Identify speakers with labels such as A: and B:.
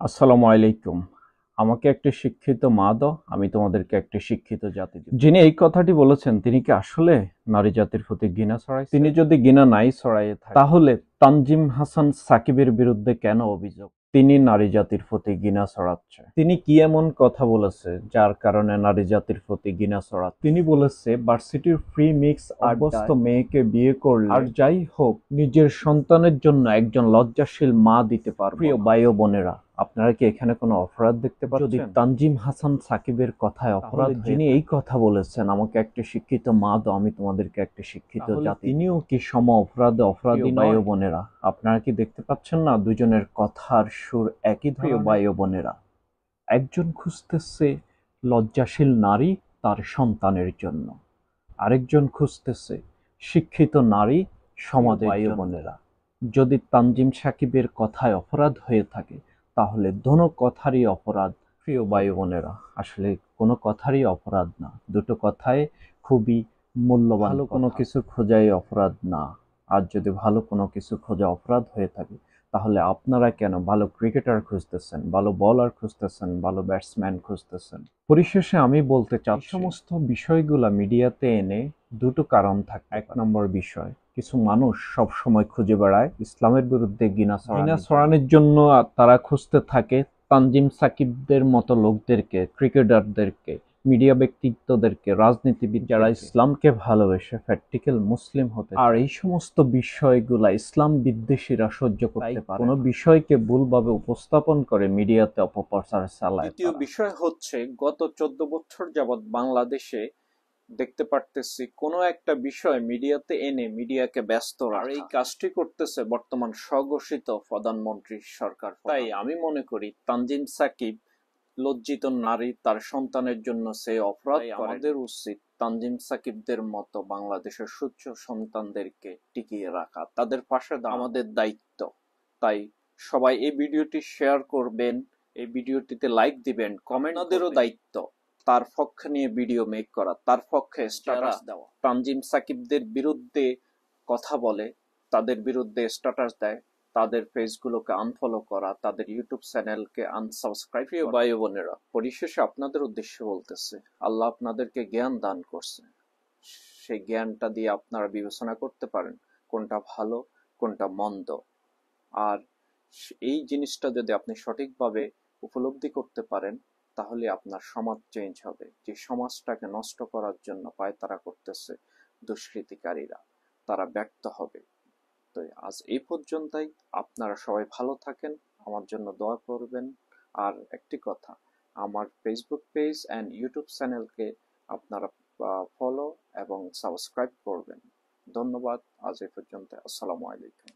A: আসসালামু আলাইকুম। আমাকে একটি শিক্ষিত মা দাও, আমি তোমাদেরকে একটি শিক্ষিত জাতি দিব। যিনি এই কথাটি বলেছেন তিনি কি আসলে নারী জাতির প্রতি ঘৃণা ছড়াইছেন? তিনি যদি ঘৃণা নাই ছড়াইয়ে থাকেন তাহলে তানজিম হাসান সাকিবের বিরুদ্ধে কেন অভিযোগ? তিনি নারী জাতির প্রতি ঘৃণা ছড়াচ্ছে। তিনি কি এমন কথা বলেছে যার কারণে নারী জাতির প্রতি ঘৃণা ছড়াচ্ছে? তিনি বলেছে ভার্সিটির ফ্রি মিক্স অভ্যস্ত মেয়েকে বিয়ে করলে আর যাই হোক নিজের সন্তানের জন্য একজন লজ্জাশীল মা দিতে পারবে। প্রিয় ভাই ও বোনেরা, আপনারা কি এখানে কোনো অপরাধ দেখতে পাচ্ছেন? যদি তানজিম হাসান সাকিবের কথায় অপরাধ, যিনি এই কথা বলেছেন আমাকে একটা শিক্ষিত মা দাও, আমি তোমাদেরকে একটা শিক্ষিত জাতি, তিনিও কি সম অপরাধে অপরাধী? ভাই ও বোনেরা, আপনারা কি দেখতে পাচ্ছেন না দুজনের কথার সুর একই ধরনের? প্রিয় ভাই ও বোনেরা, একজন খুঁজতেছে লজ্জাশীল নারী তার সন্তানের জন্য, আরেকজন খুঁজতেছে শিক্ষিত নারী সমাজের জন্য। ভাই ও বোনেরা, যদি তানজিম সাকিবের কথায় অপরাধ হয়ে থাকে তাহলে দোনো কথারই অপরাধ। প্রিয় ভাই ও বোনেরা, আসলে কোনো কথারই অপরাধ না, দুটো কথায় খুবই মূল্যবান। ভালো কোনো কিছু খোঁজাই অপরাধ না, আর যদি ভালো কোনো কিছু খোঁজা অপরাধ হয়ে থাকে তাহলে আপনারা কেন ভালো ক্রিকেটার খুঁজতেছেন, ভালো বলার খুঁজতেছেন, ভালো ব্যাটসম্যান খুঁজতেছেন? পরিশেষে আমি বলতে চাচ্ছি, সমস্ত বিষয়গুলা মিডিয়াতে এনে দুটো কারণ থাকে। এক নম্বর বিষয়, কিছু মানুষ সব সময় খুঁজে বেড়ায় ইসলামের বিরুদ্ধে ঘৃণা ছড়ানোর জন্য, তারা খুঁজতে থাকে তানজিম সাকিবদের মতো লোকদেরকে, ক্রিকেটারদেরকে, মিডিয়া ব্যক্তিত্বদেরকে, রাজনীতিবিদ যারা ইসলামকে ভালোবেসে প্র্যাকটিক্যাল মুসলিম হতে। আর এই সমস্ত বিষয়গুলা ইসলাম বিদ্বেষীরা সহ্য করতে পারে, কোনো বিষয়কে ভুলভাবে উপস্থাপন করে মিডিয়াতে অপপ্রচার চালায়। দ্বিতীয় বিষয় হচ্ছে, গত 14 বছর যাবৎ বাংলাদেশে দেখতে পারতেছি কোনো একটা বিষয় মিডিয়াতে এনে মিডিয়াকে ব্যস্ত রাখা, আর এই কাজটি করতেছে বর্তমান স্বঘোষিত প্রধানমন্ত্রী সরকার। তাই আমি মনে করি তানজিম সাকিব লজ্জিত নারী, তার সন্তানের জন্য সে অপরাধ করে। আমাদের উচিত তানজিম সাকিবদের মতো বাংলাদেশের সুচ্চ সন্তানদেরকে টিকিয়ে রাখা, তাদের পাশে দাঁড়ানো আমাদের দায়িত্ব। তাই সবাই এই ভিডিওটি শেয়ার করবেন, এই ভিডিওটিতে লাইক দিবেন, কমেন্ট। আপনাদেরও দায়িত্ব তার পক্ষে নিয়ে ভিডিও মেক করা, তার পক্ষে স্ট্যাটাস দেওয়া। তানজিম সাকিবদের বিরুদ্ধে কথা বলে, তাদের বিরুদ্ধে স্ট্যাটাস দেয়, তাদের পেজগুলোকে আনফলো করা, তাদের ইউটিউব চ্যানেলকে আনসাবস্ক্রাইব। প্রিয় ভাই বোনেরা, পরিশেষে আপনাদের উদ্দেশ্যে বলতেছে, আল্লাহ আপনাদেরকে জ্ঞান দান করছে, সেই জ্ঞানটা দিয়ে আপনারা বিবেচনা করতে পারেন কোনটা ভালো কোনটা মন্দ। আর এই জিনিসটা যদি আপনি সঠিকভাবে উপলব্ধি করতে পারেন তাহলে আপনার সমাজ চেঞ্জ হবে। যে সমাজটাকে নষ্ট করার জন্য পায়তারা করতেছে দুষ্কৃতিকারীরা, তারা ব্যর্থ হবে। তো আজ এই পর্যন্তই। আপনারা সবাই ভালো থাকেন, আমার জন্য দোয়া করবেন। আর একটি কথা, আমার ফেসবুক পেজ এন্ড ইউটিউব চ্যানেলকে আপনারা ফলো এবং সাবস্ক্রাইব করবেন। ধন্যবাদ। আজ এই পর্যন্ত। আসসালামু আলাইকুম।